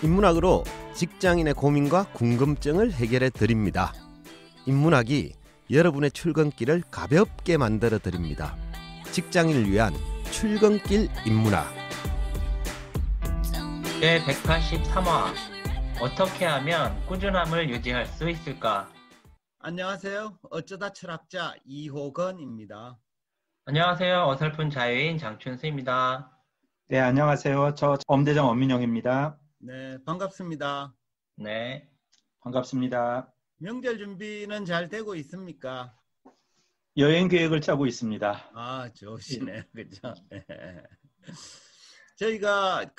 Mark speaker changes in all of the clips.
Speaker 1: 인문학으로 직장인의 고민과 궁금증을 해결해 드립니다. 인문학이 여러분의 출근길을 가볍게 만들어 드립니다. 직장인을 위한 출근길 인문학.
Speaker 2: 제183화 어떻게 하면 꾸준함을 유지할 수 있을까?
Speaker 1: 안녕하세요. 어쩌다 철학자 이호건입니다.
Speaker 2: 안녕하세요. 어설픈 자유인 장춘수입니다.
Speaker 3: 네, 안녕하세요. 저 엄대장 엄민영입니다.
Speaker 1: 네, 반갑습니다.
Speaker 2: 네.
Speaker 3: 반갑습니다.
Speaker 1: 명절 준비는 잘 되고 있습니까?
Speaker 3: 여행 계획을 짜고 있습니다.
Speaker 1: 아, 좋으시네. 그죠? 저희가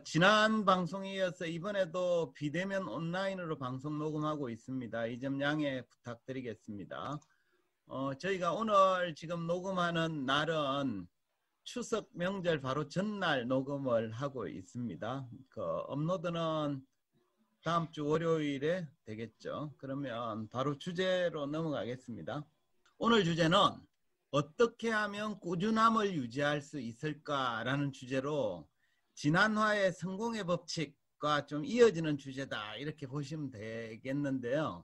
Speaker 1: 지난 방송에 이어서 이번에도 비대면 온라인으로 방송 녹음하고 있습니다. 이 점 양해 부탁드리겠습니다. 저희가 오늘 지금 녹음하는 날은 추석 명절 바로 전날 녹음을 하고 있습니다. 업로드는 다음 주 월요일에 되겠죠. 그러면 바로 주제로 넘어가겠습니다. 오늘 주제는 어떻게 하면 꾸준함을 유지할 수 있을까라는 주제로 지난화의 성공의 법칙과 좀 이어지는 주제다 이렇게 보시면 되겠는데요.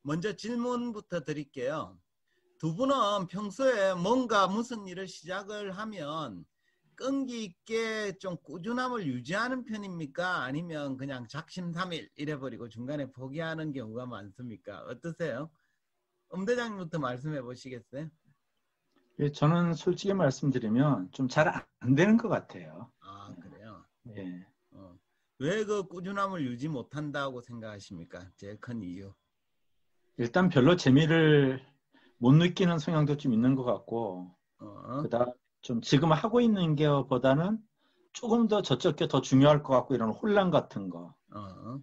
Speaker 1: 먼저 질문부터 드릴게요. 두 분은 평소에 뭔가 무슨 일을 시작을 하면 끈기 있게 좀 꾸준함을 유지하는 편입니까? 아니면 그냥 작심삼일 이래버리고 중간에 포기하는 경우가 많습니까? 어떠세요? 엄대장님부터 말씀해 보시겠어요?
Speaker 3: 예, 저는 솔직히 말씀드리면 좀 잘 안 되는 것 같아요.
Speaker 1: 아, 그래요?
Speaker 3: 예.
Speaker 1: 왜 꾸준함을 유지 못한다고 생각하십니까? 제일 큰 이유.
Speaker 3: 일단 별로 재미를 못 느끼는 성향도 좀 있는 것 같고, 그다음 좀 지금 하고 있는 게보다는 조금 더 저쪽 게 더 중요할 것 같고 이런 혼란 같은 거,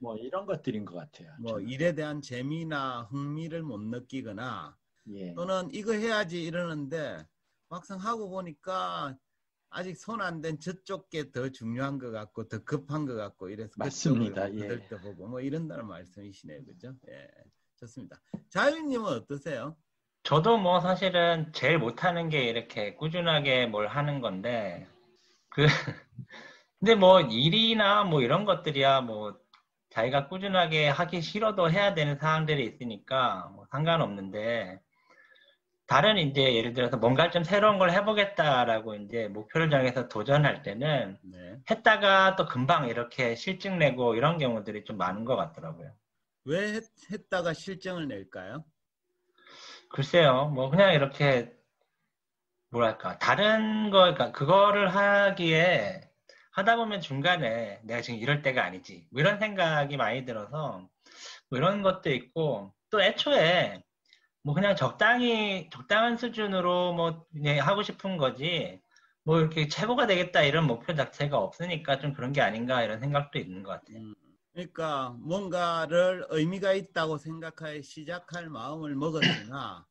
Speaker 3: 뭐 이런 것들인 것 같아요.
Speaker 1: 뭐
Speaker 3: 저는.
Speaker 1: 일에 대한 재미나 흥미를 못 느끼거나
Speaker 3: 예.
Speaker 1: 또는 이거 해야지 이러는데 막상 하고 보니까 아직 손 안 댄 저쪽 게 더 중요한 것 같고 더 급한 것 같고 이래서
Speaker 3: 맞습니다.
Speaker 1: 그쪽을 보고 뭐 이런다는 말씀이시네요. 그죠? 예, 좋습니다. 자유님은 어떠세요?
Speaker 2: 저도 뭐 사실은 제일 못하는 게 이렇게 꾸준하게 뭘 하는 건데 근데 뭐 일이나 뭐 이런 것들이야 뭐 자기가 꾸준하게 하기 싫어도 해야 되는 사항들이 있으니까 뭐 상관없는데 다른 이제 예를 들어서 뭔가 좀 새로운 걸 해보겠다라고 이제 목표를 정해서 도전할 때는
Speaker 1: 네.
Speaker 2: 했다가 또 금방 이렇게 실증 내고 이런 경우들이 좀 많은 것 같더라고요.
Speaker 1: 왜 했다가 실증을 낼까요?
Speaker 2: 글쎄요, 뭐 그냥 이렇게 뭐랄까 다른 거, 그러니까 그거를 하기에 하다 보면 중간에 내가 지금 이럴 때가 아니지 뭐 이런 생각이 많이 들어서 뭐 이런 것도 있고 또 애초에 뭐 그냥 적당한 수준으로 뭐 그냥 하고 싶은 거지 뭐 이렇게 최고가 되겠다 이런 목표 자체가 없으니까 좀 그런 게 아닌가 이런 생각도 있는 것 같아요.
Speaker 1: 그러니까 뭔가를 의미가 있다고 생각하여 시작할 마음을 먹었으나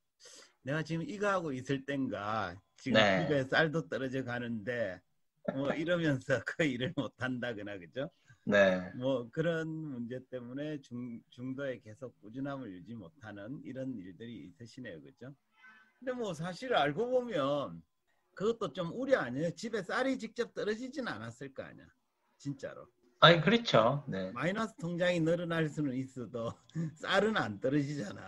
Speaker 1: 내가 지금 이거 하고 있을 땐가 지금
Speaker 2: 네.
Speaker 1: 집에 쌀도 떨어져 가는데 뭐 이러면서 그 일을 못 한다거나 그죠?
Speaker 2: 네.
Speaker 1: 뭐 그런 문제 때문에 중도에 계속 꾸준함을 유지 못하는 이런 일들이 있으시네요. 그죠? 근데 뭐 사실 알고 보면 그것도 좀 우려 아니에요? 집에 쌀이 직접 떨어지진 않았을 거 아니야. 진짜로.
Speaker 2: 아니 그렇죠. 네.
Speaker 1: 마이너스 통장이 늘어날 수는 있어도 쌀은 안 떨어지잖아.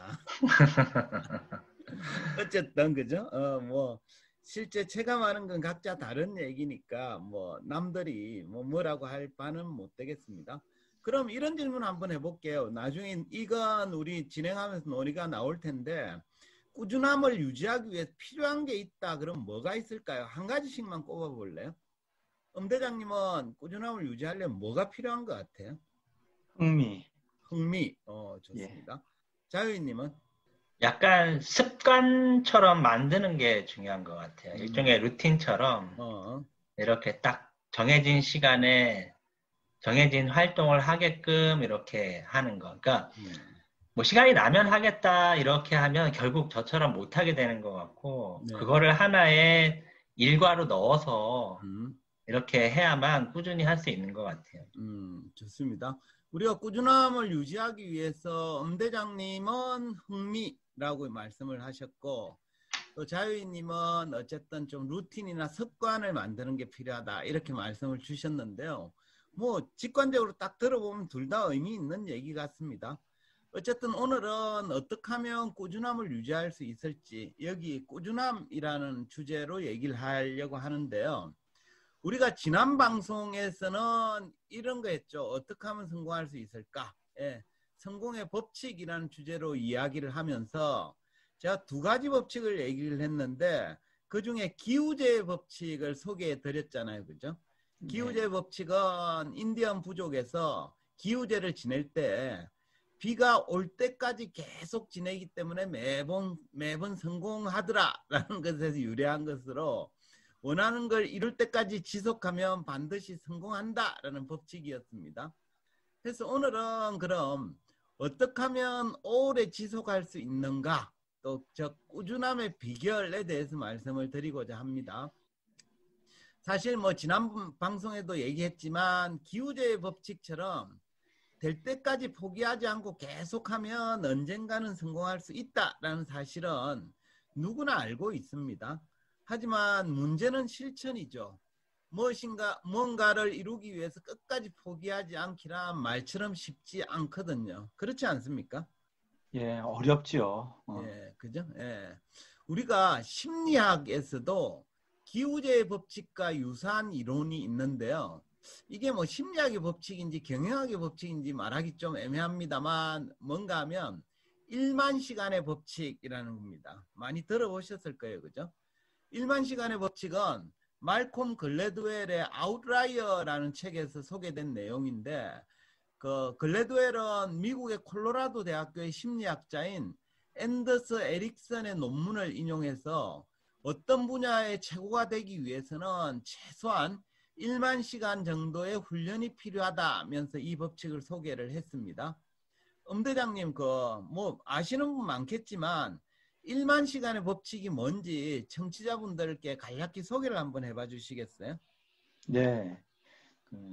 Speaker 1: 어쨌든 그죠? 뭐 실제 체감하는 건 각자 다른 얘기니까 뭐 남들이 뭐라고 할 바는 못 되겠습니다. 그럼 이런 질문 한번 해볼게요. 나중에 이건 우리 진행하면서 논의가 나올 텐데 꾸준함을 유지하기 위해 필요한 게 있다. 그럼 뭐가 있을까요? 한 가지씩만 꼽아볼래요? 엄대장님은 꾸준함을 유지하려면 뭐가 필요한 것 같아요?
Speaker 3: 흥미.
Speaker 1: 흥미. 좋습니다. 자유인님은?
Speaker 2: 약간 습관처럼 만드는 게 중요한 것 같아요. 일종의 루틴처럼 이렇게 딱 정해진 시간에 정해진 활동을 하게끔 이렇게 하는 거. 그러니까 뭐 시간이 나면 하겠다 이렇게 하면 결국 저처럼 못하게 되는 것 같고
Speaker 1: 네.
Speaker 2: 그거를 하나의 일과로 넣어서 이렇게 해야만 꾸준히 할 수 있는 것 같아요.
Speaker 1: 좋습니다. 우리가 꾸준함을 유지하기 위해서 엄대장님은 흥미라고 말씀을 하셨고 또 자유인님은 어쨌든 좀 루틴이나 습관을 만드는 게 필요하다 이렇게 말씀을 주셨는데요. 뭐 직관적으로 딱 들어보면 둘 다 의미 있는 얘기 같습니다. 어쨌든 오늘은 어떻게 하면 꾸준함을 유지할 수 있을지 여기 꾸준함이라는 주제로 얘기를 하려고 하는데요. 우리가 지난 방송에서는 이런 거 했죠. 어떻게 하면 성공할 수 있을까? 예, 성공의 법칙이라는 주제로 이야기를 하면서 제가 두 가지 법칙을 얘기를 했는데 그중에 기우제의 법칙을 소개해 드렸잖아요. 그죠? 기우제 법칙은 인디언 부족에서 기우제를 지낼 때 비가 올 때까지 계속 지내기 때문에 매번 성공하더라라는 것에서 유래한 것으로 원하는 걸 이룰 때까지 지속하면 반드시 성공한다라는 법칙이었습니다. 그래서 오늘은 그럼 어떻게 하면 오래 지속할 수 있는가 또 저 꾸준함의 비결에 대해서 말씀을 드리고자 합니다. 사실 뭐 지난 방송에도 얘기했지만 기우제의 법칙처럼 될 때까지 포기하지 않고 계속하면 언젠가는 성공할 수 있다라는 사실은 누구나 알고 있습니다. 하지만 문제는 실천이죠. 뭔가를 이루기 위해서 끝까지 포기하지 않기란 말처럼 쉽지 않거든요. 그렇지 않습니까?
Speaker 3: 예, 어렵지요.
Speaker 1: 예, 그죠? 예. 우리가 심리학에서도 기우제의 법칙과 유사한 이론이 있는데요. 이게 뭐 심리학의 법칙인지 경영학의 법칙인지 말하기 좀 애매합니다만 뭔가 하면 1만 시간의 법칙이라는 겁니다. 많이 들어보셨을 거예요. 그죠? 1만 시간의 법칙은 말콤 글래드웰의 아웃라이어라는 책에서 소개된 내용인데 그 글래드웰은 미국의 콜로라도 대학교의 심리학자인 앤더스 에릭슨의 논문을 인용해서 어떤 분야의 최고가 되기 위해서는 최소한 1만 시간 정도의 훈련이 필요하다면서 이 법칙을 소개를 했습니다. 대장님 뭐 아시는 분 많겠지만 1만 시간의 법칙이 뭔지 청취자분들께 간략히 소개를 한번 해봐 주시겠어요?
Speaker 3: 네.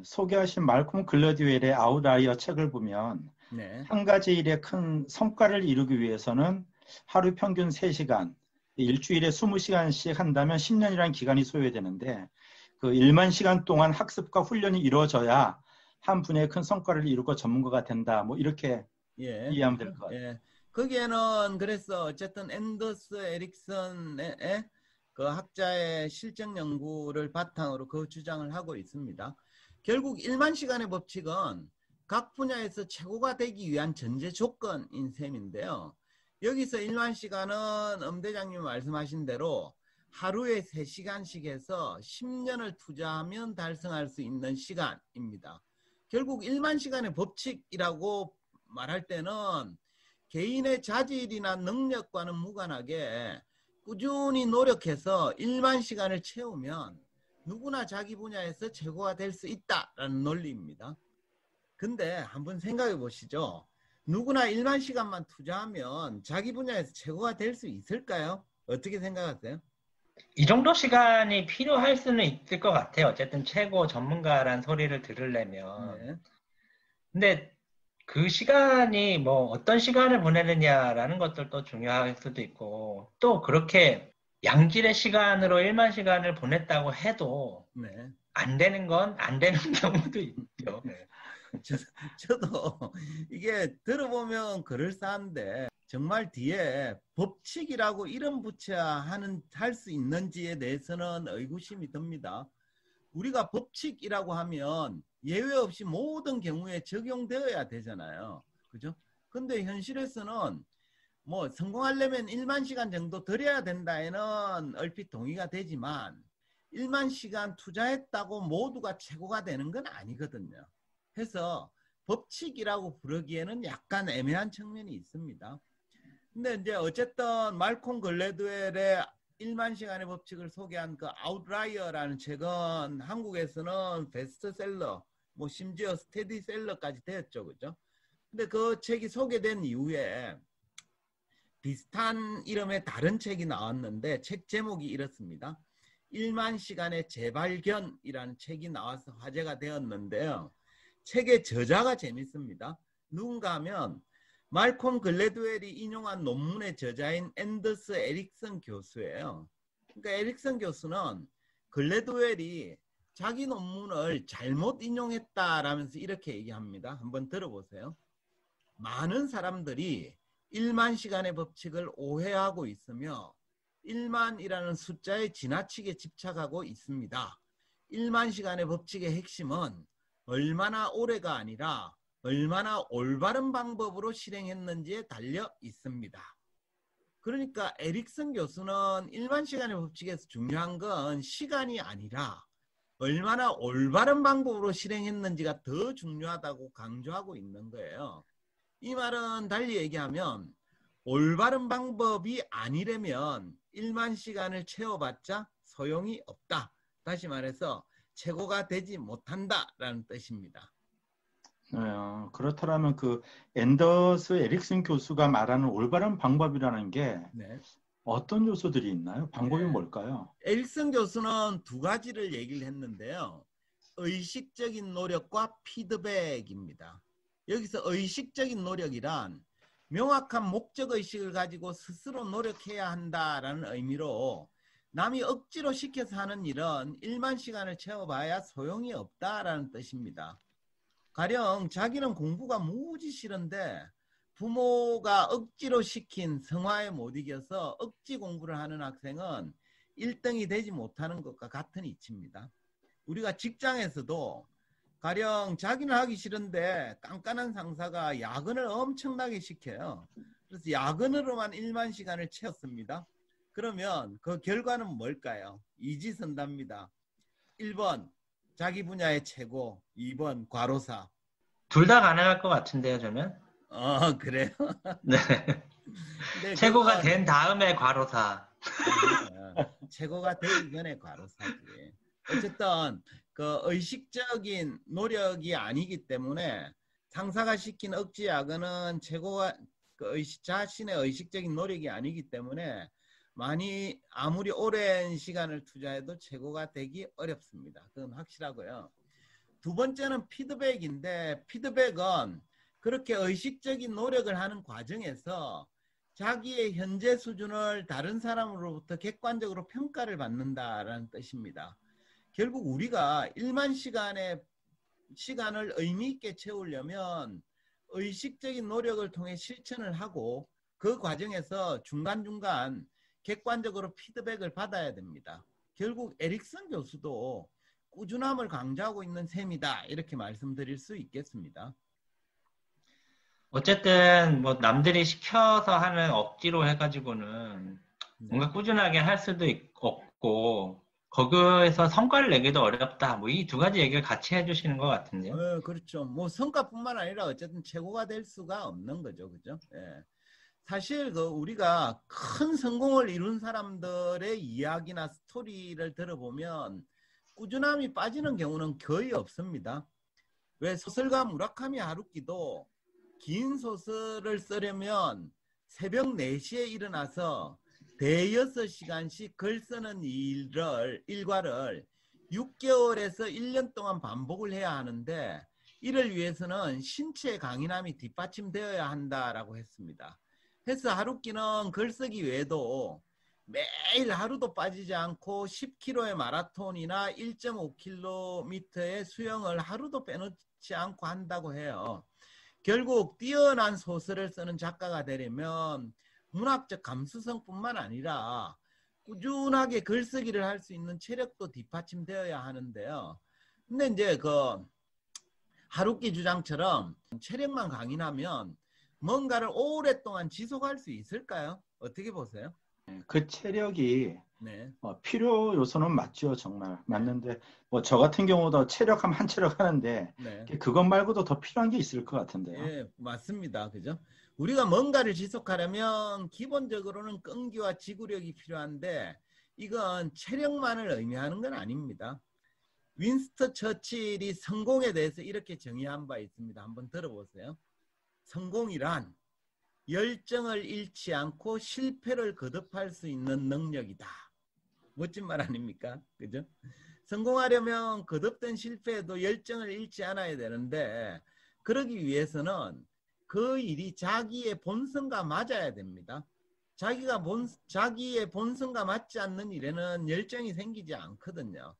Speaker 3: 소개하신 말콤 글래드웰의 아웃라이어 책을 보면
Speaker 1: 네.
Speaker 3: 한 가지 일에 큰 성과를 이루기 위해서는 하루 평균 3시간, 일주일에 20시간씩 한다면 10년이라는 기간이 소요되는데 그 1만 시간 동안 학습과 훈련이 이루어져야 한 분야의 큰 성과를 이루고 전문가가 된다. 뭐 이렇게 이해하면 될 것 같아요.
Speaker 1: 예. 거기에는 그래서 어쨌든 앤더스 에릭슨의 그 학자의 실证 연구를 바탕으로 그 주장을 하고 있습니다. 결국 1만 시간의 법칙은 각 분야에서 최고가 되기 위한 전제 조건인 셈인데요. 여기서 1만 시간은 대장님 말씀하신 대로 하루에 3시간씩 해서 10년을 투자하면 달성할 수 있는 시간입니다. 결국 1만 시간의 법칙이라고 말할 때는 개인의 자질이나 능력과는 무관하게 꾸준히 노력해서 1만 시간을 채우면 누구나 자기 분야에서 최고가 될 수 있다라는 논리입니다. 근데 한번 생각해 보시죠. 누구나 1만 시간만 투자하면 자기 분야에서 최고가 될 수 있을까요? 어떻게 생각하세요?
Speaker 2: 이 정도 시간이 필요할 수는 있을 것 같아요. 어쨌든 최고 전문가란 소리를 들으려면.
Speaker 1: 네.
Speaker 2: 근데 그 시간이 뭐 어떤 시간을 보내느냐라는 것들도 중요할 수도 있고 또 그렇게 양질의 시간으로 1만 시간을 보냈다고 해도
Speaker 1: 네.
Speaker 2: 안 되는 건 안 되는 경우도 있죠.
Speaker 1: 네. 저도 이게 들어보면 그럴싸한데 정말 뒤에 법칙이라고 이름 붙여야 할 수 있는지에 대해서는 의구심이 듭니다. 우리가 법칙이라고 하면 예외 없이 모든 경우에 적용되어야 되잖아요. 그죠? 근데 현실에서는 뭐 성공하려면 1만 시간 정도 들여야 된다에는 얼핏 동의가 되지만 1만 시간 투자했다고 모두가 최고가 되는 건 아니거든요. 해서 법칙이라고 부르기에는 약간 애매한 측면이 있습니다. 근데 이제 어쨌든 말콤 글래드웰의 1만 시간의 법칙을 소개한 그 아웃라이어라는 책은 한국에서는 베스트셀러, 뭐 심지어 스테디셀러까지 되었죠. 그죠? 근데 그 책이 소개된 이후에 비슷한 이름의 다른 책이 나왔는데 책 제목이 이렇습니다. 1만 시간의 재발견이라는 책이 나와서 화제가 되었는데요. 책의 저자가 재밌습니다. 누군가 하면 말콤 글래드웰이 인용한 논문의 저자인 앤더스 에릭슨 교수예요. 그러니까 에릭슨 교수는 글래드웰이 자기 논문을 잘못 인용했다라면서 이렇게 얘기합니다. 한번 들어보세요. 많은 사람들이 1만 시간의 법칙을 오해하고 있으며 1만이라는 숫자에 지나치게 집착하고 있습니다. 1만 시간의 법칙의 핵심은 얼마나 오래가 아니라 얼마나 올바른 방법으로 실행했는지에 달려 있습니다. 그러니까 에릭슨 교수는 1만 시간의 법칙에서 중요한 건 시간이 아니라 얼마나 올바른 방법으로 실행했는지가 더 중요하다고 강조하고 있는 거예요. 이 말은 달리 얘기하면 올바른 방법이 아니라면 1만 시간을 채워봤자 소용이 없다. 다시 말해서 최고가 되지 못한다라는 뜻입니다.
Speaker 3: 그렇다면 그 앤더스 에릭슨 교수가 말하는 올바른 방법이라는 게
Speaker 1: 네.
Speaker 3: 어떤 요소들이 있나요? 방법이
Speaker 1: 네.
Speaker 3: 뭘까요?
Speaker 1: 에릭슨 교수는 두 가지를 얘기를 했는데요. 의식적인 노력과 피드백입니다. 여기서 의식적인 노력이란 명확한 목적의식을 가지고 스스로 노력해야 한다라는 의미로 남이 억지로 시켜서 하는 일은 1만 시간을 채워봐야 소용이 없다라는 뜻입니다. 가령 자기는 공부가 무지 싫은데 부모가 억지로 시킨 성화에 못 이겨서 억지 공부를 하는 학생은 1등이 되지 못하는 것과 같은 이치입니다. 우리가 직장에서도 가령 자기는 하기 싫은데 깐깐한 상사가 야근을 엄청나게 시켜요. 그래서 야근으로만 1만 시간을 채웠습니다. 그러면 그 결과는 뭘까요? 이지선답니다. 1번 자기 분야의 최고, 2번 과로사.
Speaker 2: 둘 다 가능할 것 같은데요, 저는.
Speaker 1: 그래요?
Speaker 2: 네. 최고가
Speaker 1: 그건,
Speaker 2: 된 다음에 과로사.
Speaker 1: 최고가 되기 전에 과로사지. 어쨌든 그 의식적인 노력이 아니기 때문에 상사가 시킨 억지 야근은 최고가 자신의 의식적인 노력이 아니기 때문에 아무리 오랜 시간을 투자해도 최고가 되기 어렵습니다. 그건 확실하고요. 두 번째는 피드백인데 피드백은 그렇게 의식적인 노력을 하는 과정에서 자기의 현재 수준을 다른 사람으로부터 객관적으로 평가를 받는다라는 뜻입니다. 결국 우리가 1만 시간을 의미 있게 채우려면 의식적인 노력을 통해 실천을 하고 그 과정에서 중간중간 객관적으로 피드백을 받아야 됩니다. 결국 에릭슨 교수도 꾸준함을 강조하고 있는 셈이다. 이렇게 말씀드릴 수 있겠습니다.
Speaker 2: 어쨌든 뭐 남들이 시켜서 하는 억지로 해가지고는 뭔가 꾸준하게 할 수도 없고 거기에서 성과를 내기도 어렵다. 뭐 이 두 가지 얘기를 같이 해주시는 것 같은데요.
Speaker 1: 그렇죠. 뭐 성과뿐만 아니라 어쨌든 최고가 될 수가 없는 거죠, 그죠? 예. 사실 우리가 큰 성공을 이룬 사람들의 이야기나 스토리를 들어보면 꾸준함이 빠지는 경우는 거의 없습니다. 왜 소설가 무라카미 하루키도 긴 소설을 쓰려면 새벽 4시에 일어나서 대여섯 시간씩 글 쓰는 일과를 6개월에서 1년 동안 반복을 해야 하는데 이를 위해서는 신체의 강인함이 뒷받침되어야 한다라고 했습니다. 그래서 하루키는 글쓰기 외에도 매일 하루도 빠지지 않고 10km의 마라톤이나 1.5km의 수영을 하루도 빼놓지 않고 한다고 해요. 결국 뛰어난 소설을 쓰는 작가가 되려면 문학적 감수성뿐만 아니라 꾸준하게 글쓰기를 할 수 있는 체력도 뒷받침되어야 하는데요. 근데 이제 하루키 주장처럼 체력만 강인하면 뭔가를 오랫동안 지속할 수 있을까요? 어떻게 보세요?
Speaker 3: 그 체력이 필요 요소는 맞죠. 정말 맞는데 뭐 저 같은 경우도 체력하면 한 체력 하는데 그것 말고도 더 필요한 게 있을 것 같은데요.
Speaker 1: 예, 맞습니다. 그죠? 우리가 뭔가를 지속하려면 기본적으로는 끈기와 지구력이 필요한데 이건 체력만을 의미하는 건 아닙니다. 윈스턴 처칠이 성공에 대해서 이렇게 정의한 바 있습니다. 한번 들어보세요. 성공이란 열정을 잃지 않고 실패를 거듭할 수 있는 능력이다. 멋진 말 아닙니까? 그죠? 성공하려면 거듭된 실패에도 열정을 잃지 않아야 되는데 그러기 위해서는 그 일이 자기의 본성과 맞아야 됩니다. 자기의 본성과 맞지 않는 일에는 열정이 생기지 않거든요.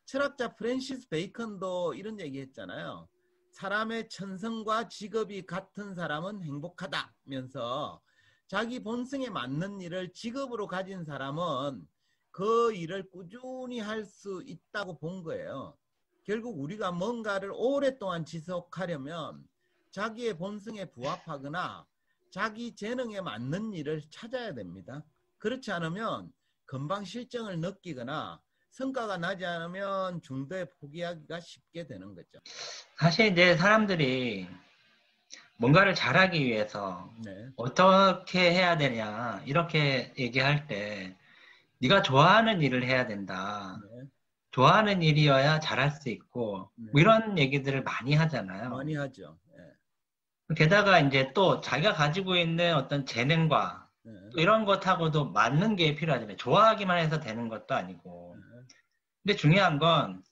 Speaker 1: 철학자 프랜시스 베이컨도 이런 얘기했잖아요. 사람의 천성과 직업이 같은 사람은 행복하다면서 자기 본성에 맞는 일을 직업으로 가진 사람은 그 일을 꾸준히 할 수 있다고 본 거예요. 결국 우리가 뭔가를 오랫동안 지속하려면 자기의 본성에 부합하거나 자기 재능에 맞는 일을 찾아야 됩니다. 그렇지 않으면 금방 실정을 느끼거나 성과가 나지 않으면 중도에 포기하기가 쉽게 되는 거죠.
Speaker 2: 사실 이제 사람들이 뭔가를 잘하기 위해서
Speaker 1: 네.
Speaker 2: 어떻게 해야 되냐 이렇게 얘기할 때 네가 좋아하는 일을 해야 된다.
Speaker 1: 네.
Speaker 2: 좋아하는 일이어야 잘할 수 있고
Speaker 1: 네.
Speaker 2: 뭐 이런 얘기들을 많이 하잖아요.
Speaker 1: 많이 하죠. 네.
Speaker 2: 게다가 이제 또 자기가 가지고 있는 어떤 재능과
Speaker 1: 네.
Speaker 2: 또 이런 것하고도 맞는 게 필요하잖아요. 좋아하기만 해서 되는 것도 아니고.
Speaker 1: 네.
Speaker 2: 근데 중요한 건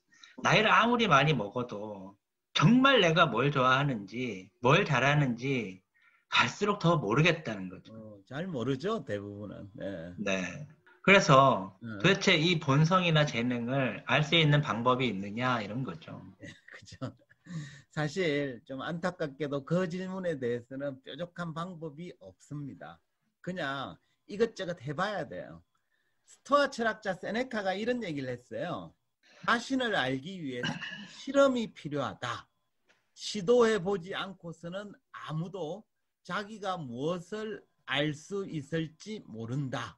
Speaker 2: 나이를 아무리 많이 먹어도 정말 내가 뭘 좋아하는지 뭘 잘하는지 갈수록 더 모르겠다는 거죠.
Speaker 1: 잘 모르죠, 대부분은. 네.
Speaker 2: 네. 그래서
Speaker 1: 네.
Speaker 2: 도대체 이 본성이나 재능을 알 수 있는 방법이 있느냐 이런 거죠.
Speaker 1: 그죠. 사실 좀 안타깝게도 그 질문에 대해서는 뾰족한 방법이 없습니다. 그냥 이것저것 해봐야 돼요. 스토아 철학자 세네카가 이런 얘기를 했어요. 자신을 알기 위해서 실험이 필요하다. 시도해보지 않고서는 아무도 자기가 무엇을 알 수 있을지 모른다.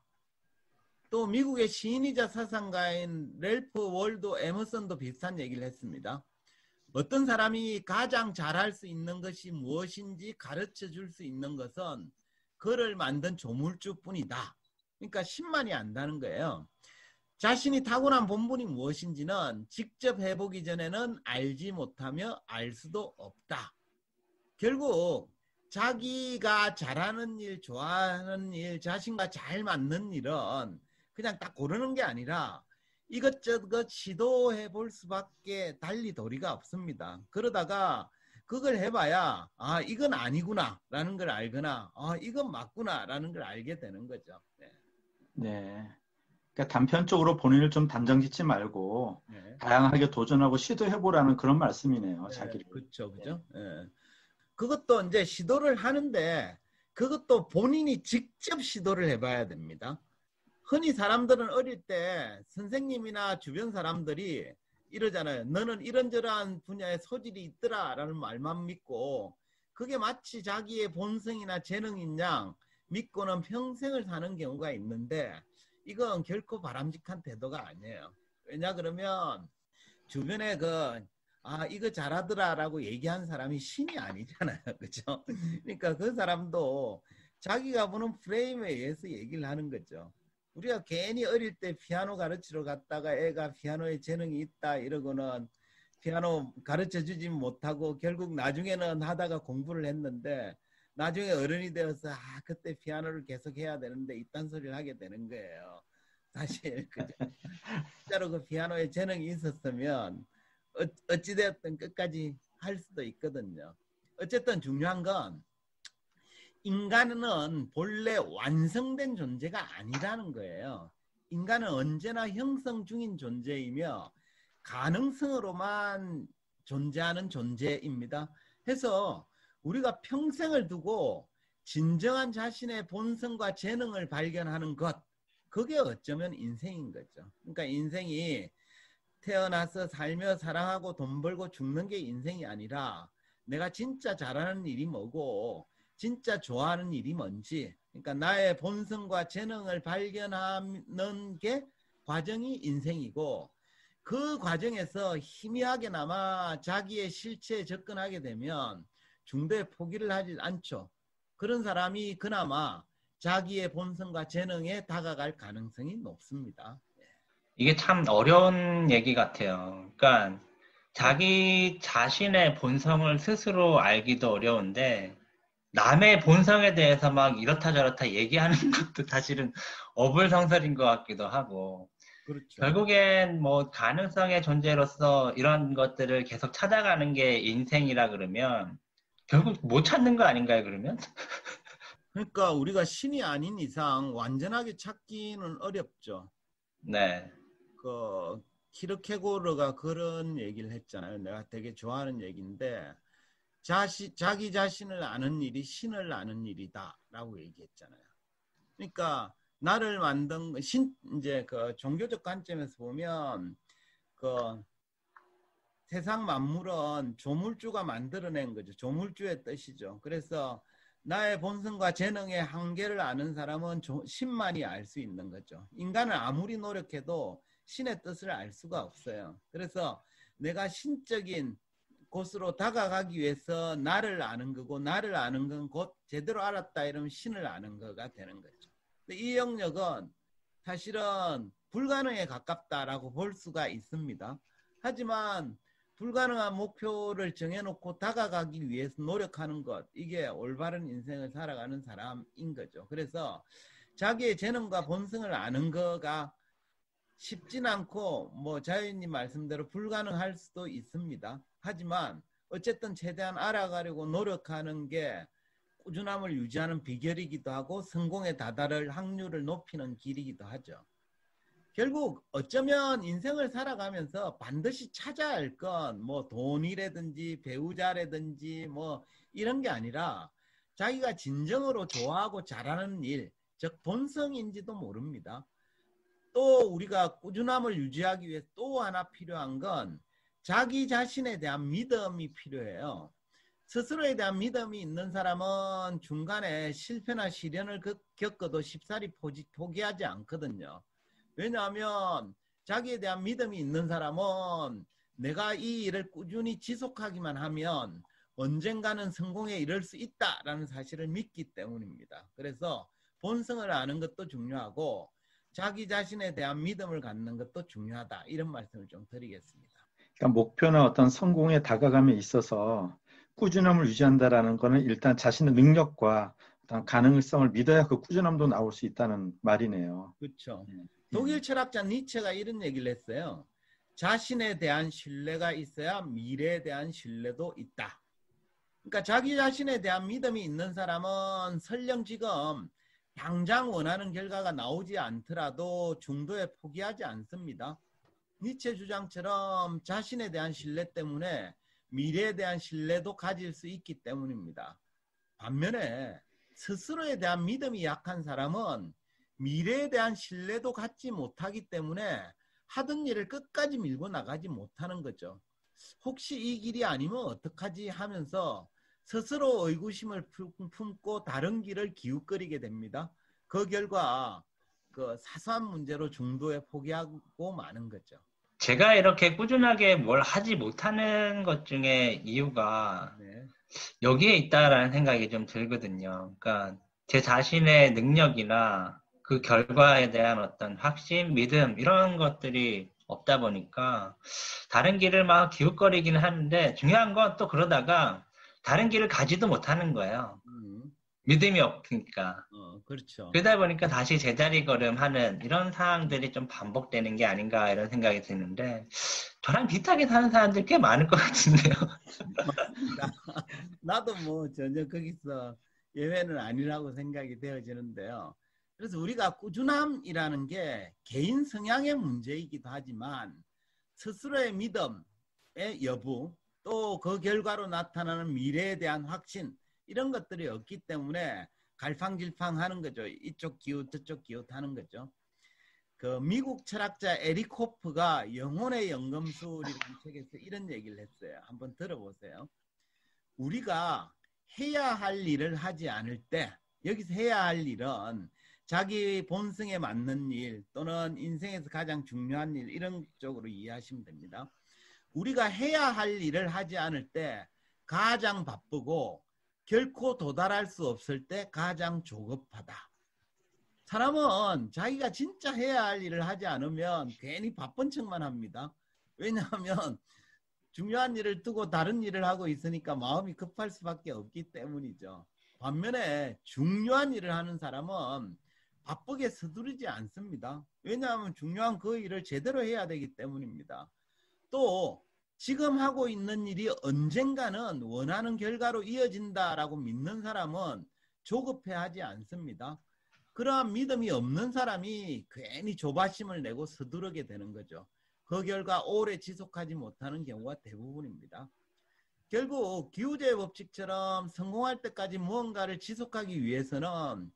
Speaker 1: 또 미국의 시인이자 사상가인 랠프 월도 에머슨도 비슷한 얘기를 했습니다. 어떤 사람이 가장 잘할 수 있는 것이 무엇인지 가르쳐 줄 수 있는 것은 그를 만든 조물주뿐이다. 그러니까 신만이 안다는 거예요. 자신이 타고난 본분이 무엇인지는 직접 해보기 전에는 알지 못하며 알 수도 없다. 결국 자기가 잘하는 일, 좋아하는 일, 자신과 잘 맞는 일은 그냥 딱 고르는 게 아니라 이것저것 시도해 볼 수밖에 달리 도리가 없습니다. 그러다가 그걸 해봐야 아 이건 아니구나 라는 걸 알거나 아 이건 맞구나 라는 걸 알게 되는 거죠. 네.
Speaker 3: 네. 그러니까 단편적으로 본인을 좀 단정 짓지 말고
Speaker 1: 네.
Speaker 3: 다양하게 도전하고 시도해보라는 그런 말씀이네요.
Speaker 1: 네,
Speaker 3: 자기를.
Speaker 1: 그렇죠. 그죠? 네. 그것도 이제 시도를 하는데 그것도 본인이 직접 시도를 해봐야 됩니다. 흔히 사람들은 어릴 때 선생님이나 주변 사람들이 이러잖아요. 너는 이런저런 분야에 소질이 있더라 라는 말만 믿고 그게 마치 자기의 본성이나 재능인 양 믿고는 평생을 사는 경우가 있는데 이건 결코 바람직한 태도가 아니에요. 왜냐 그러면 주변에 이거 잘하더라 라고 얘기한 사람이 신이 아니잖아요. 그죠? 그러니까 그 사람도 자기가 보는 프레임에 의해서 얘기를 하는 거죠. 우리가 괜히 어릴 때 피아노 가르치러 갔다가 애가 피아노에 재능이 있다 이러고는 피아노 가르쳐 주지 못하고 결국 나중에는 하다가 공부를 했는데 나중에 어른이 되어서 그때 피아노를 계속 해야 되는데 이딴 소리를 하게 되는 거예요. 사실 그죠? 진짜로 그 피아노에 재능이 있었으면 어찌되었든 끝까지 할 수도 있거든요. 어쨌든 중요한 건 인간은 본래 완성된 존재가 아니라는 거예요. 인간은 언제나 형성 중인 존재이며 가능성으로만 존재하는 존재입니다. 해서 우리가 평생을 두고 진정한 자신의 본성과 재능을 발견하는 것, 그게 어쩌면 인생인 거죠. 그러니까 인생이 태어나서 살며 사랑하고 돈 벌고 죽는 게 인생이 아니라 내가 진짜 잘하는 일이 뭐고 진짜 좋아하는 일이 뭔지, 그러니까 나의 본성과 재능을 발견하는 게 과정이 인생이고 그 과정에서 희미하게나마 자기의 실체에 접근하게 되면 중도에 포기를 하지 않죠. 그런 사람이 그나마 자기의 본성과 재능에 다가갈 가능성이 높습니다.
Speaker 2: 이게 참 어려운 얘기 같아요. 그러니까 자기 자신의 본성을 스스로 알기도 어려운데 남의 본성에 대해서 막 이렇다 저렇다 얘기하는 것도 사실은 어불성설인 것 같기도 하고
Speaker 1: 그렇죠.
Speaker 2: 결국엔 뭐 가능성의 존재로서 이런 것들을 계속 찾아가는 게 인생이라 그러면 결국 못 찾는 거 아닌가요, 그러면?
Speaker 1: 그러니까 우리가 신이 아닌 이상 완전하게 찾기는 어렵죠.
Speaker 2: 네.
Speaker 1: 키르케고르가 그런 얘기를 했잖아요. 내가 되게 좋아하는 얘기인데 자기 자신을 아는 일이 신을 아는 일이다라고 얘기했잖아요. 그러니까 나를 만든 이제 그 종교적 관점에서 보면 그 세상 만물은 조물주가 만들어낸 거죠. 조물주의 뜻이죠. 그래서 나의 본성과 재능의 한계를 아는 사람은 신만이 알 수 있는 거죠. 인간은 아무리 노력해도 신의 뜻을 알 수가 없어요. 그래서 내가 신적인 곳으로 다가가기 위해서 나를 아는 거고, 나를 아는 건 곧 제대로 알았다 이러면 신을 아는 거가 되는 거죠. 근데 이 영역은 사실은 불가능에 가깝다라고 볼 수가 있습니다. 하지만 불가능한 목표를 정해놓고 다가가기 위해서 노력하는 것, 이게 올바른 인생을 살아가는 사람인 거죠. 그래서 자기의 재능과 본성을 아는 거가 쉽진 않고 뭐 자유님 말씀대로 불가능할 수도 있습니다. 하지만 어쨌든 최대한 알아가려고 노력하는 게 꾸준함을 유지하는 비결이기도 하고 성공에 다다를 확률을 높이는 길이기도 하죠. 결국 어쩌면 인생을 살아가면서 반드시 찾아야 할 건 뭐 돈이라든지 배우자라든지 뭐 이런 게 아니라 자기가 진정으로 좋아하고 잘하는 일, 즉 본성인지도 모릅니다. 또 우리가 꾸준함을 유지하기 위해 또 하나 필요한 건 자기 자신에 대한 믿음이 필요해요. 스스로에 대한 믿음이 있는 사람은 중간에 실패나 시련을 겪어도 쉽사리 포기하지 않거든요. 왜냐하면 자기에 대한 믿음이 있는 사람은 내가 이 일을 꾸준히 지속하기만 하면 언젠가는 성공에 이를 수 있다라는 사실을 믿기 때문입니다. 그래서 본성을 아는 것도 중요하고 자기 자신에 대한 믿음을 갖는 것도 중요하다. 이런 말씀을 좀 드리겠습니다.
Speaker 3: 그러니까 목표나 어떤 성공에 다가감에 있어서 꾸준함을 유지한다라는 거는 일단 자신의 능력과 어떤 가능성을 믿어야 그 꾸준함도 나올 수 있다는 말이네요.
Speaker 1: 그렇죠. 독일 철학자 니체가 이런 얘기를 했어요. 자신에 대한 신뢰가 있어야 미래에 대한 신뢰도 있다. 그러니까 자기 자신에 대한 믿음이 있는 사람은 설령 지금 당장 원하는 결과가 나오지 않더라도 중도에 포기하지 않습니다. 니체 주장처럼 자신에 대한 신뢰 때문에 미래에 대한 신뢰도 가질 수 있기 때문입니다. 반면에 스스로에 대한 믿음이 약한 사람은 미래에 대한 신뢰도 갖지 못하기 때문에 하던 일을 끝까지 밀고 나가지 못하는 거죠. 혹시 이 길이 아니면 어떡하지 하면서 스스로 의구심을 품고 다른 길을 기웃거리게 됩니다. 그 결과 그 사소한 문제로 중도에 포기하고 마는 거죠.
Speaker 2: 제가 이렇게 꾸준하게 뭘 하지 못하는 것 중에 이유가 여기에 있다라는 생각이 좀 들거든요. 그러니까 제 자신의 능력이나 그 결과에 대한 어떤 확신, 믿음 이런 것들이 없다 보니까 다른 길을 막 기웃거리기는 하는데 중요한 건 또 그러다가 다른 길을 가지도 못하는 거예요. 믿음이 없으니까.
Speaker 1: 그렇죠.
Speaker 2: 그러다 보니까 다시 제자리 걸음하는 이런 상황들이 좀 반복되는 게 아닌가 이런 생각이 드는데 저랑 비슷하게 사는 사람들 꽤 많을 것 같은데요.
Speaker 1: 나도 뭐 전혀 거기서 예외는 아니라고 생각이 되어지는데요. 그래서 우리가 꾸준함이라는 게 개인 성향의 문제이기도 하지만 스스로의 믿음의 여부 또 그 결과로 나타나는 미래에 대한 확신 이런 것들이 없기 때문에 갈팡질팡하는 거죠. 이쪽 기웃 저쪽 기웃 하는 거죠. 그 미국 철학자 에릭 호프가 영혼의 연금술이라는 책에서 이런 얘기를 했어요. 한번 들어보세요. 우리가 해야 할 일을 하지 않을 때 여기서 해야 할 일은 자기 본성에 맞는 일 또는 인생에서 가장 중요한 일 이런 쪽으로 이해하시면 됩니다. 우리가 해야 할 일을 하지 않을 때 가장 바쁘고 결코 도달할 수 없을 때 가장 조급하다. 사람은 자기가 진짜 해야 할 일을 하지 않으면 괜히 바쁜 척만 합니다. 왜냐하면 중요한 일을 두고 다른 일을 하고 있으니까 마음이 급할 수밖에 없기 때문이죠. 반면에 중요한 일을 하는 사람은 바쁘게 서두르지 않습니다. 왜냐하면 중요한 그 일을 제대로 해야 되기 때문입니다. 또 지금 하고 있는 일이 언젠가는 원하는 결과로 이어진다라고 믿는 사람은 조급해하지 않습니다. 그러한 믿음이 없는 사람이 괜히 조바심을 내고 서두르게 되는 거죠. 그 결과 오래 지속하지 못하는 경우가 대부분입니다. 결국 기후제의 법칙처럼 성공할 때까지 무언가를 지속하기 위해서는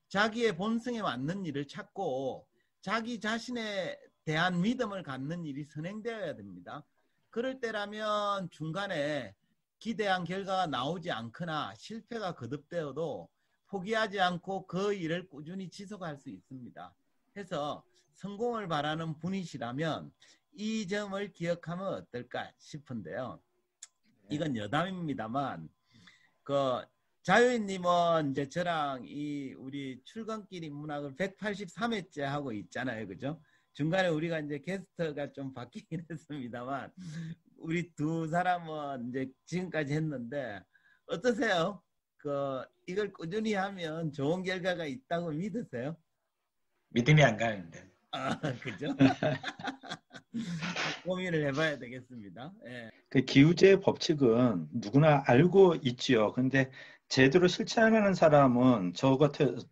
Speaker 1: 자기의 본성에 맞는 일을 찾고 자기 자신에 대한 믿음을 갖는 일이 선행되어야 됩니다. 그럴 때라면 중간에 기대한 결과가 나오지 않거나 실패가 거듭되어도 포기하지 않고 그 일을 꾸준히 지속할 수 있습니다. 해서 성공을 바라는 분이시라면 이 점을 기억하면 어떨까 싶은데요. 이건 여담입니다만, 자유인님은 이제 저랑 우리 출근길 인문학을 183회째 하고 있잖아요. 그죠? 중간에 우리가 이제 게스트가 좀 바뀌긴 했습니다만, 우리 두 사람은 이제 지금까지 했는데, 어떠세요? 이걸 꾸준히 하면 좋은 결과가 있다고 믿으세요?
Speaker 2: 믿음이 안 가는데.
Speaker 1: 그죠? 고민을 해봐야 되겠습니다. 예.
Speaker 3: 그 기후제의 법칙은 누구나 알고 있지요. 근데 제대로 실천하는 사람은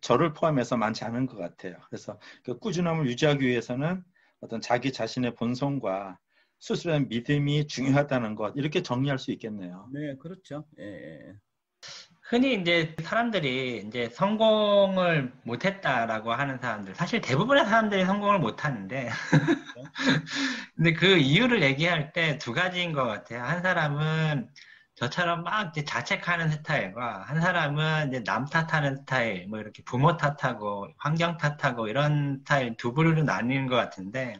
Speaker 3: 저를 포함해서 많지 않은 것 같아요. 그래서 그 꾸준함을 유지하기 위해서는 어떤 자기 자신의 본성과 스스로의 믿음이 중요하다는 것, 이렇게 정리할 수 있겠네요.
Speaker 1: 네, 그렇죠. 예.
Speaker 2: 흔히 이제 사람들이 이제 성공을 못했다라고 하는 사람들, 사실 대부분의 사람들이 성공을 못하는데, 근데 그 이유를 얘기할 때 두 가지인 것 같아요. 한 사람은 저처럼 막 이제 자책하는 스타일과 한 사람은 이제 남 탓하는 스타일, 뭐 이렇게 부모 탓하고 환경 탓하고 이런 스타일 두 부류로 나뉘는 것 같은데,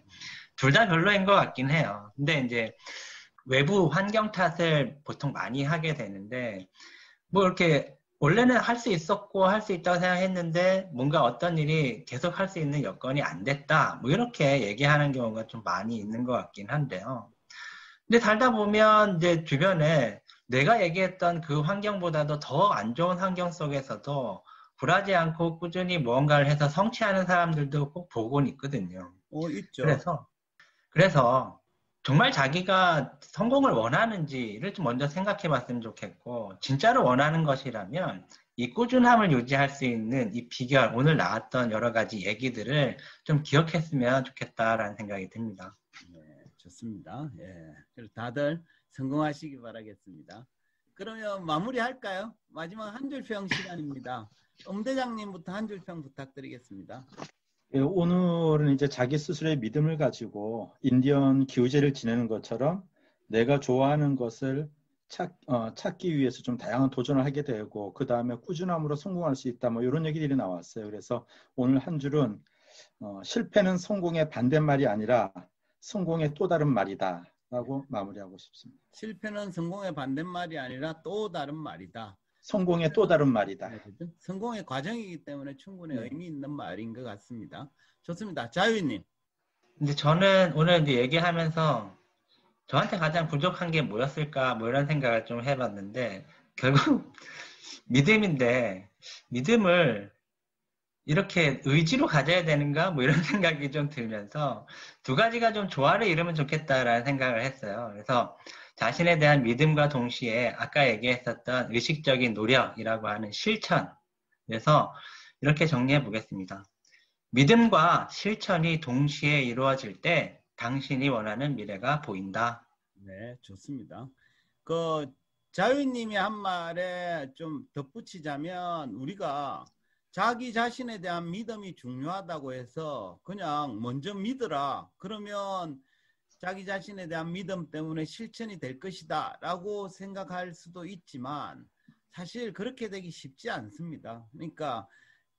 Speaker 2: 둘 다 별로인 것 같긴 해요. 근데 이제 외부 환경 탓을 보통 많이 하게 되는데, 뭐 이렇게 원래는 할 수 있었고 할 수 있다고 생각했는데 뭔가 어떤 일이 계속 할 수 있는 여건이 안 됐다, 뭐 이렇게 얘기하는 경우가 좀 많이 있는 것 같긴 한데요. 근데 살다 보면 이제 주변에 내가 얘기했던 그 환경보다도 더 안 좋은 환경 속에서도 굴하지 않고 꾸준히 무언가를 해서 성취하는 사람들도 꼭 보곤 있거든요.
Speaker 1: 있죠.
Speaker 2: 그래서 정말 자기가 성공을 원하는지를 좀 먼저 생각해 봤으면 좋겠고, 진짜로 원하는 것이라면 이 꾸준함을 유지할 수 있는 이 비결, 오늘 나왔던 여러 가지 얘기들을 좀 기억했으면 좋겠다라는 생각이 듭니다.
Speaker 1: 네, 좋습니다. 예, 다들 성공하시기 바라겠습니다. 그러면 마무리할까요? 마지막 한 줄 평 시간입니다. 엄대장님부터 한 줄 평 부탁드리겠습니다.
Speaker 3: 예, 오늘은 이제 자기 스스로의 믿음을 가지고 인디언 기후제를 지내는 것처럼 내가 좋아하는 것을 찾기 위해서 좀 다양한 도전을 하게 되고, 그 다음에 꾸준함으로 성공할 수 있다, 뭐 이런 얘기들이 나왔어요. 그래서 오늘 한 줄은 실패는 성공의 반대말이 아니라 성공의 또 다른 말이다 라고 마무리하고 싶습니다.
Speaker 1: 실패는 성공의 반대말이 아니라 또 다른 말이다.
Speaker 3: 성공의 또 다른 말이다.
Speaker 1: 네, 그렇죠? 성공의 과정이기 때문에 충분히
Speaker 3: 네.
Speaker 1: 의미 있는 말인 것 같습니다. 좋습니다. 자유인님.
Speaker 2: 근데 저는 오늘 이제 얘기하면서 저한테 가장 부족한 게 뭐였을까, 뭐 이런 생각을 좀 해봤는데, 결국 믿음인데, 믿음을 이렇게 의지로 가져야 되는가, 뭐 이런 생각이 좀 들면서 두 가지가 좀 조화를 이루면 좋겠다라는 생각을 했어요. 그래서 자신에 대한 믿음과 동시에 아까 얘기했었던 의식적인 노력이라고 하는 실천, 그래서 이렇게 정리해 보겠습니다. 믿음과 실천이 동시에 이루어질 때 당신이 원하는 미래가 보인다.
Speaker 1: 네, 좋습니다. 자유님이 한 말에 좀 덧붙이자면, 우리가 자기 자신에 대한 믿음이 중요하다고 해서 그냥 먼저 믿으라, 그러면 자기 자신에 대한 믿음 때문에 실천이 될 것이다 라고 생각할 수도 있지만, 사실 그렇게 되기 쉽지 않습니다. 그러니까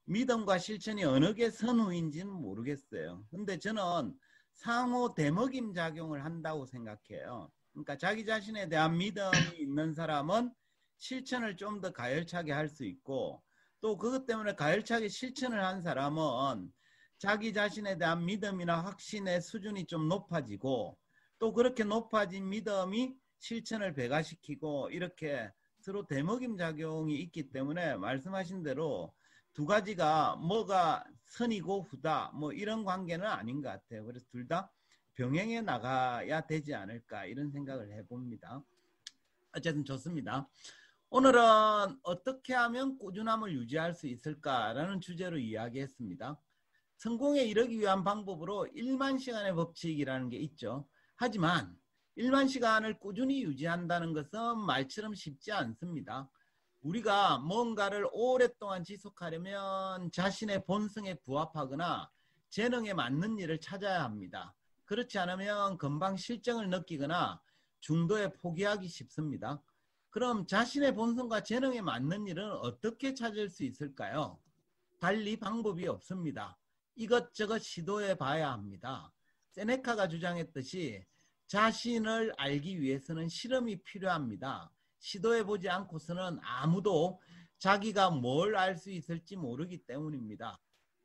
Speaker 1: 믿음과 실천이 어느 게 선후인지는 모르겠어요. 근데 저는 상호 대먹임 작용을 한다고 생각해요. 그러니까 자기 자신에 대한 믿음이 있는 사람은 실천을 좀 더 가열차게 할 수 있고, 또 그것 때문에 가열차게 실천을 한 사람은 자기 자신에 대한 믿음이나 확신의 수준이 좀 높아지고, 또 그렇게 높아진 믿음이 실천을 배가시키고, 이렇게 서로 대먹임 작용이 있기 때문에 말씀하신 대로 두 가지가 뭐가 선이고 후다, 뭐 이런 관계는 아닌 것 같아요. 그래서 둘 다 병행해 나가야 되지 않을까, 이런 생각을 해봅니다. 어쨌든 좋습니다. 오늘은 어떻게 하면 꾸준함을 유지할 수 있을까라는 주제로 이야기했습니다. 성공에 이르기 위한 방법으로 1만 시간의 법칙이라는 게 있죠. 하지만 일만 시간을 꾸준히 유지한다는 것은 말처럼 쉽지 않습니다. 우리가 뭔가를 오랫동안 지속하려면 자신의 본성에 부합하거나 재능에 맞는 일을 찾아야 합니다. 그렇지 않으면 금방 실증을 느끼거나 중도에 포기하기 쉽습니다. 그럼 자신의 본성과 재능에 맞는 일은 어떻게 찾을 수 있을까요? 달리 방법이 없습니다. 이것저것 시도해 봐야 합니다. 세네카가 주장했듯이 자신을 알기 위해서는 실험이 필요합니다. 시도해보지 않고서는 아무도 자기가 뭘 알 수 있을지 모르기 때문입니다.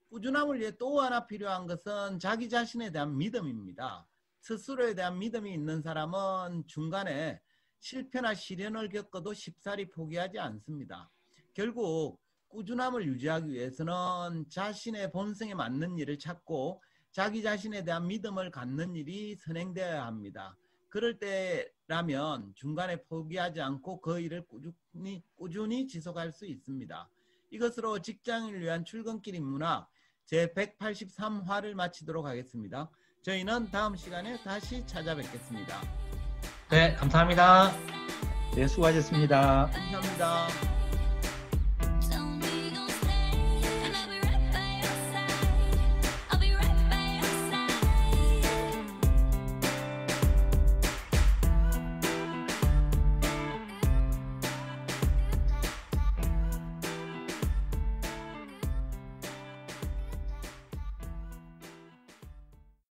Speaker 1: 꾸준함을 위해 또 하나 필요한 것은 자기 자신에 대한 믿음입니다. 스스로에 대한 믿음이 있는 사람은 중간에 실패나 시련을 겪어도 쉽사리 포기하지 않습니다. 결국 꾸준함을 유지하기 위해서는 자신의 본성에 맞는 일을 찾고 자기 자신에 대한 믿음을 갖는 일이 선행되어야 합니다. 그럴 때라면 중간에 포기하지 않고 그 일을 꾸준히 지속할 수 있습니다. 이것으로 직장인을 위한 출근길 인문학 제183화를 마치도록 하겠습니다. 저희는 다음 시간에 다시 찾아뵙겠습니다.
Speaker 2: 네, 감사합니다.
Speaker 3: 네, 수고하셨습니다.
Speaker 1: 감사합니다.